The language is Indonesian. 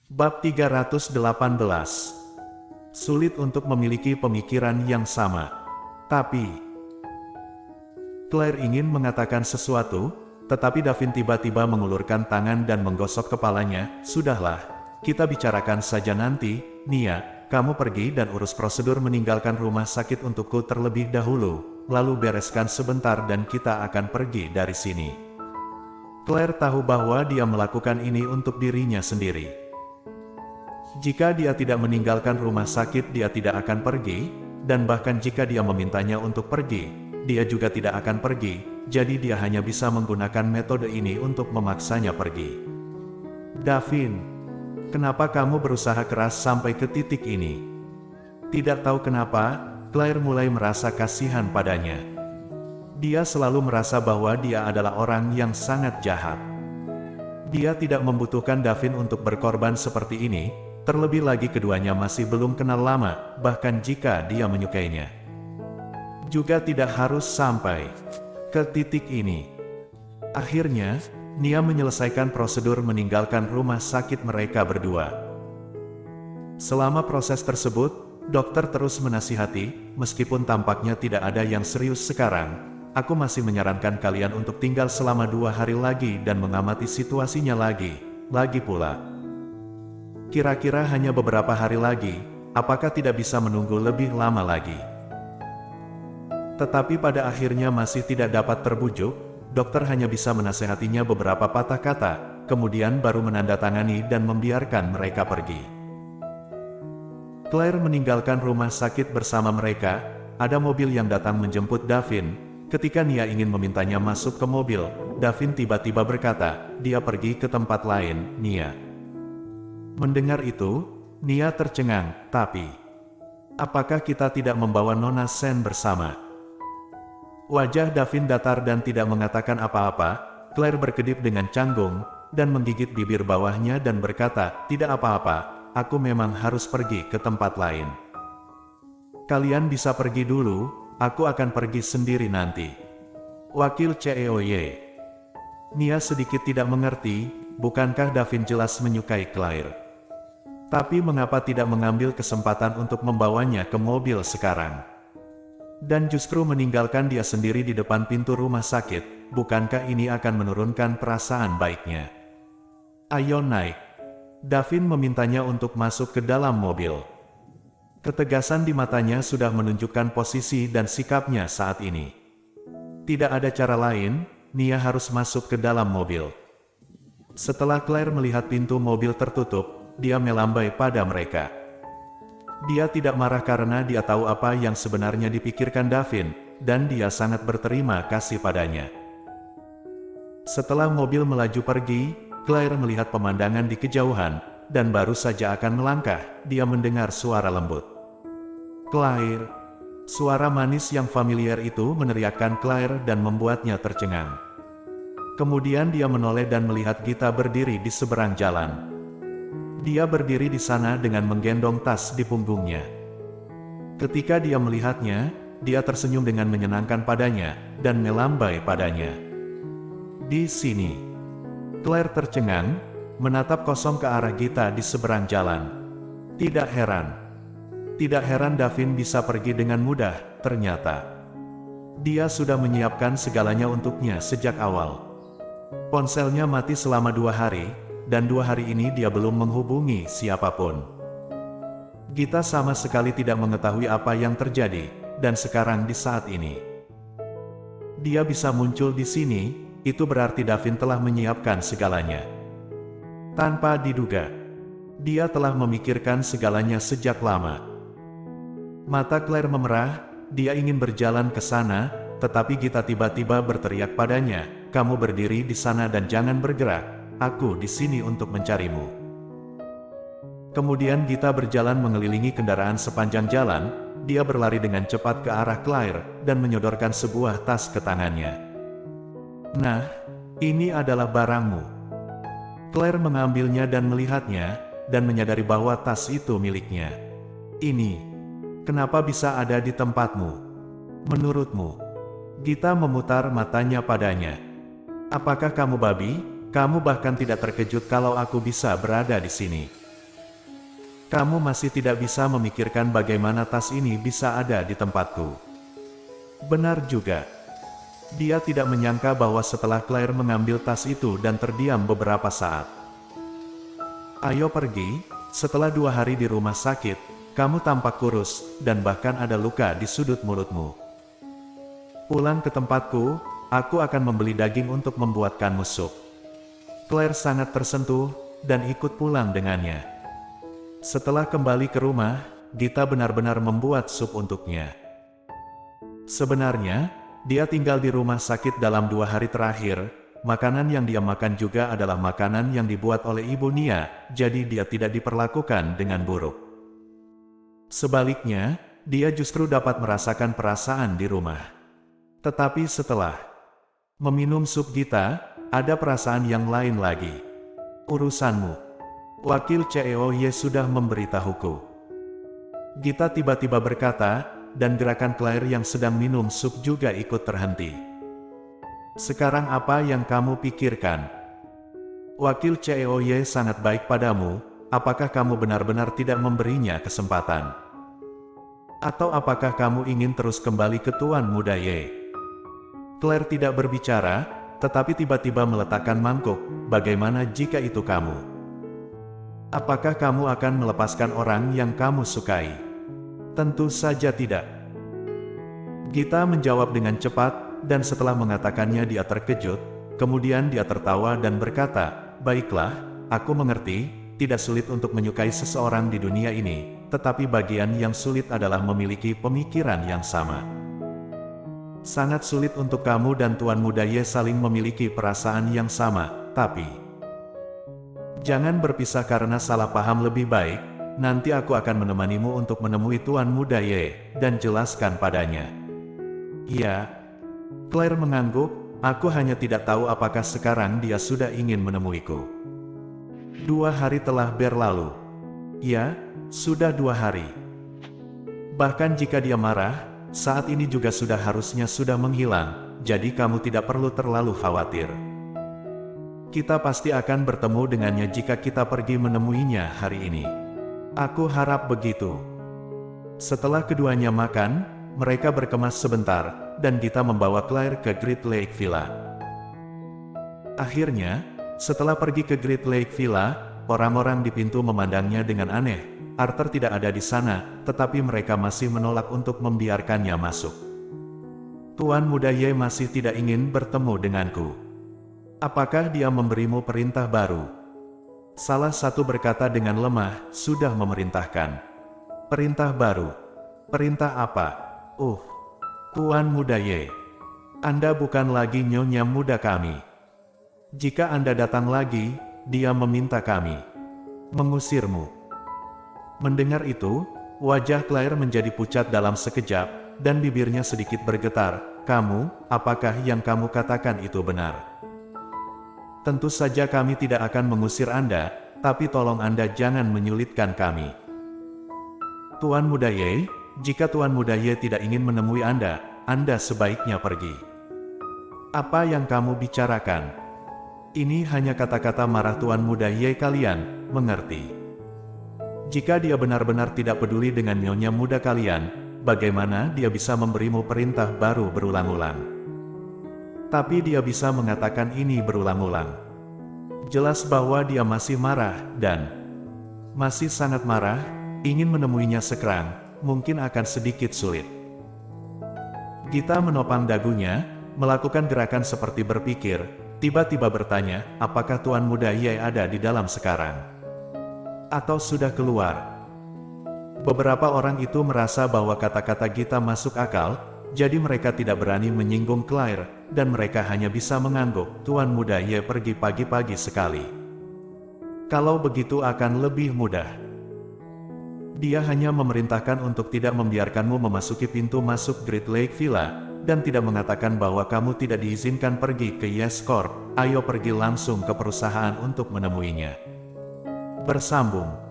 Bab 318. Sulit untuk memiliki pemikiran yang sama. Tapi, Claire ingin mengatakan sesuatu, tetapi Davin tiba-tiba mengulurkan tangan dan menggosok kepalanya. Sudahlah, kita bicarakan saja nanti. Nia, kamu pergi dan urus prosedur meninggalkan rumah sakit untukku terlebih dahulu, lalu bereskan sebentar dan kita akan pergi dari sini. Claire tahu bahwa dia melakukan ini untuk dirinya sendiri. Jika dia tidak meninggalkan rumah sakit, dia tidak akan pergi, dan bahkan jika dia memintanya untuk pergi, dia juga tidak akan pergi, jadi dia hanya bisa menggunakan metode ini untuk memaksanya pergi. Davin, kenapa kamu berusaha keras sampai ke titik ini? Tidak tahu kenapa, Claire mulai merasa kasihan padanya. Dia selalu merasa bahwa dia adalah orang yang sangat jahat. Dia tidak membutuhkan Davin untuk berkorban seperti ini, terlebih lagi keduanya masih belum kenal lama, bahkan jika dia menyukainya. Juga tidak harus sampai ke titik ini. Akhirnya, Nia menyelesaikan prosedur meninggalkan rumah sakit mereka berdua. Selama proses tersebut, dokter terus menasihati, meskipun tampaknya tidak ada yang serius sekarang, aku masih menyarankan kalian untuk tinggal selama 2 hari lagi dan mengamati situasinya lagi pula. Kira-kira hanya beberapa hari lagi, apakah tidak bisa menunggu lebih lama lagi? Tetapi pada akhirnya masih tidak dapat terbujuk, dokter hanya bisa menasehatinya beberapa patah kata, kemudian baru menandatangani dan membiarkan mereka pergi. Claire meninggalkan rumah sakit bersama mereka. Ada mobil yang datang menjemput Davin. Ketika Nia ingin memintanya masuk ke mobil, Davin tiba-tiba berkata, dia pergi ke tempat lain, Nia. Mendengar itu, Nia tercengang, tapi, apakah kita tidak membawa Nona Sen bersama? Wajah Davin datar dan tidak mengatakan apa-apa. Claire berkedip dengan canggung, dan menggigit bibir bawahnya dan berkata, tidak apa-apa, aku memang harus pergi ke tempat lain. Kalian bisa pergi dulu, aku akan pergi sendiri nanti. Wakil CEOY. Nia sedikit tidak mengerti, bukankah Davin jelas menyukai Claire? Tapi mengapa tidak mengambil kesempatan untuk membawanya ke mobil sekarang? Dan justru meninggalkan dia sendiri di depan pintu rumah sakit, bukankah ini akan menurunkan perasaan baiknya? Ayo naik. Davin memintanya untuk masuk ke dalam mobil. Ketegasan di matanya sudah menunjukkan posisi dan sikapnya saat ini. Tidak ada cara lain, Nia harus masuk ke dalam mobil. Setelah Claire melihat pintu mobil tertutup, dia melambai pada mereka. Dia tidak marah karena dia tahu apa yang sebenarnya dipikirkan Davin, dan dia sangat berterima kasih padanya. Setelah mobil melaju pergi, Claire melihat pemandangan di kejauhan, dan baru saja akan melangkah, dia mendengar suara lembut. Claire. Suara manis yang familiar itu meneriakkan Claire dan membuatnya tercengang. Kemudian dia menoleh dan melihat Gita berdiri di seberang jalan. Dia berdiri di sana dengan menggendong tas di punggungnya. Ketika dia melihatnya, dia tersenyum dengan menyenangkan padanya, dan melambai padanya. Di sini. Claire tercengang, menatap kosong ke arah Gita di seberang jalan. Tidak heran Davin bisa pergi dengan mudah, ternyata. Dia sudah menyiapkan segalanya untuknya sejak awal. Ponselnya mati selama 2 hari, dan 2 hari ini dia belum menghubungi siapapun. Gita sama sekali tidak mengetahui apa yang terjadi, dan sekarang di saat ini, dia bisa muncul di sini, itu berarti Davin telah menyiapkan segalanya. Tanpa diduga, dia telah memikirkan segalanya sejak lama. Mata Claire memerah, dia ingin berjalan ke sana, tetapi Gita tiba-tiba berteriak padanya, kamu berdiri di sana dan jangan bergerak. Aku di sini untuk mencarimu. Kemudian Gita berjalan mengelilingi kendaraan sepanjang jalan, dia berlari dengan cepat ke arah Claire, dan menyodorkan sebuah tas ke tangannya. Nah, ini adalah barangmu. Claire mengambilnya dan melihatnya, dan menyadari bahwa tas itu miliknya. Ini, kenapa bisa ada di tempatmu? Menurutmu? Gita memutar matanya padanya. Apakah kamu babi? Kamu bahkan tidak terkejut kalau aku bisa berada di sini. Kamu masih tidak bisa memikirkan bagaimana tas ini bisa ada di tempatku. Benar juga. Dia tidak menyangka bahwa setelah Claire mengambil tas itu dan terdiam beberapa saat. Ayo pergi, setelah 2 hari di rumah sakit, kamu tampak kurus, dan bahkan ada luka di sudut mulutmu. Pulang ke tempatku, aku akan membeli daging untuk membuatkanmu sup. Claire sangat tersentuh, dan ikut pulang dengannya. Setelah kembali ke rumah, Gita benar-benar membuat sup untuknya. Sebenarnya, dia tinggal di rumah sakit dalam 2 hari terakhir. Makanan yang dia makan juga adalah makanan yang dibuat oleh Ibu Nia, jadi dia tidak diperlakukan dengan buruk. Sebaliknya, dia justru dapat merasakan perasaan di rumah. Tetapi setelah meminum sup Gita, ada perasaan yang lain lagi. Urusanmu. Wakil CEOY sudah memberitahuku. Gita tiba-tiba berkata, dan gerakan Claire yang sedang minum sup juga ikut terhenti. Sekarang apa yang kamu pikirkan? Wakil CEOY sangat baik padamu, apakah kamu benar-benar tidak memberinya kesempatan? Atau apakah kamu ingin terus kembali ke Tuan Muda Ye? Claire tidak berbicara, tetapi tiba-tiba meletakkan mangkuk. Bagaimana jika itu kamu? Apakah kamu akan melepaskan orang yang kamu sukai? Tentu saja tidak. Gita menjawab dengan cepat, dan setelah mengatakannya dia terkejut, kemudian dia tertawa dan berkata, "Baiklah, aku mengerti, tidak sulit untuk menyukai seseorang di dunia ini, tetapi bagian yang sulit adalah memiliki pemikiran yang sama. Sangat sulit untuk kamu dan Tuan Muda Ye saling memiliki perasaan yang sama, tapi jangan berpisah karena salah paham lebih baik. Nanti aku akan menemanimu untuk menemui Tuan Muda Ye, dan jelaskan padanya." "Iya." Claire mengangguk, "Aku hanya tidak tahu apakah sekarang dia sudah ingin menemuiku." 2 hari telah berlalu. Ya, sudah 2 hari. Bahkan jika dia marah, saat ini juga harusnya sudah menghilang, jadi kamu tidak perlu terlalu khawatir. Kita pasti akan bertemu dengannya jika kita pergi menemuinya hari ini. Aku harap begitu. Setelah keduanya makan, mereka berkemas sebentar, dan Gita membawa Claire ke Great Lake Villa. Akhirnya, setelah pergi ke Great Lake Villa, orang-orang di pintu memandangnya dengan aneh. Arthur tidak ada di sana, tetapi mereka masih menolak untuk membiarkannya masuk. "Tuan Muda Ye masih tidak ingin bertemu denganku. Apakah dia memberimu perintah baru?" Salah satu berkata dengan lemah, "Sudah memerintahkan." "Perintah baru? Perintah apa?" Tuan Muda Ye. Anda bukan lagi nyonya muda kami. Jika Anda datang lagi, dia meminta kami mengusirmu." Mendengar itu, wajah Claire menjadi pucat dalam sekejap, dan bibirnya sedikit bergetar. "Kamu, apakah yang kamu katakan itu benar?" "Tentu saja kami tidak akan mengusir Anda, tapi tolong Anda jangan menyulitkan kami." "Tuan Muda Ye, jika Tuan Muda Ye tidak ingin menemui Anda, Anda sebaiknya pergi." "Apa yang kamu bicarakan? Ini hanya kata-kata marah Tuan Muda Ye, kalian mengerti? Jika dia benar-benar tidak peduli dengan nyonya muda kalian, bagaimana dia bisa memberimu perintah baru berulang-ulang? Tapi dia bisa mengatakan ini berulang-ulang. Jelas bahwa dia masih marah, dan masih sangat marah, ingin menemuinya sekarang, mungkin akan sedikit sulit." Gita menopang dagunya, melakukan gerakan seperti berpikir, tiba-tiba bertanya, "Apakah Tuan Muda Ye ada di dalam sekarang? Atau sudah keluar?" Beberapa orang itu merasa bahwa kata-kata Gita masuk akal, jadi mereka tidak berani menyinggung Claire, dan mereka hanya bisa mengangguk. "Tuan Muda Ye pergi pagi-pagi sekali. Kalau begitu akan lebih mudah. Dia hanya memerintahkan untuk tidak membiarkanmu memasuki pintu masuk Great Lake Villa, dan tidak mengatakan bahwa kamu tidak diizinkan pergi ke Yes Corp. Ayo pergi langsung ke perusahaan untuk menemuinya." Bersambung.